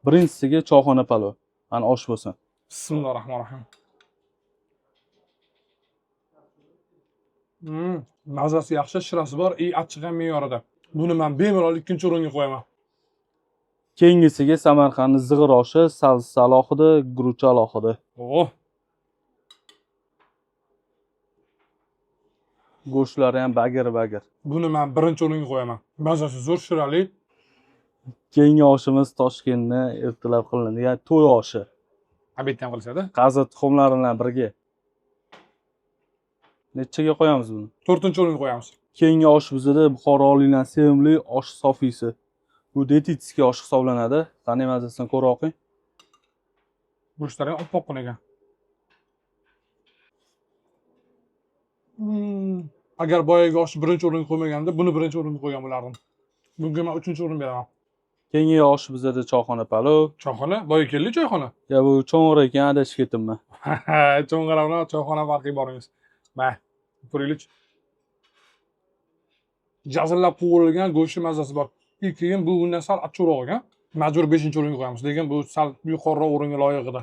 Birinchisiga choyxona palov. Ana osh bo'lsin. Bismillahirrahmanirrahim. Mazasi yaxshi, shirasi bor, achchig'i ham me'yorida. Buni men bemalol ikkinchi o'ringa qo'yaman. Keyingisiga Samarqand zig'ir oshi, sabzi alohida, guruch alohida. Oh, Go'shtlari ham bagir-bagir. buni men birinchi o'ringa qo'yaman. Mazasi zo'r, shirali. Keyingi oshimiz Toshkentda ertalab qilinadigan to'y oshi. Obedni ham qilishadi. Qazi tuxumlari bilan birga. Nechaga qo'yamiz buni? 4-o'ringa qo'yamiz. Keyingi osh bizda Buxoroliklar sevimli osh sofiysi. Bu dietический osh hisoblanadi. Qanday mazasini ko'ra oqing. Go'shtlari ham oppoq ekan. Agar boyagi oshni birinchi o'ringa qo'ymaganimda, buni birinchi o'ringa qo'ygan bo'lardim. Bunga men 3-o'rin beraman. Keyingi osh bizda choyxona palov. Choyxona, boya keldi choyxona. Ya bu cho'ng'ir ekan, adashib ketdimman. Cho'ng'ara bilan choyxona farqi boringiz. Mana, ko'ringlar. Jazillab qovurilgan go'sht mazasi bor. Keyin bu bundan sal achchiqroq ekan. Majbur 5-o'ringa qo'yamiz, lekin bu sal yuqoriroq o'ringa loyiqida.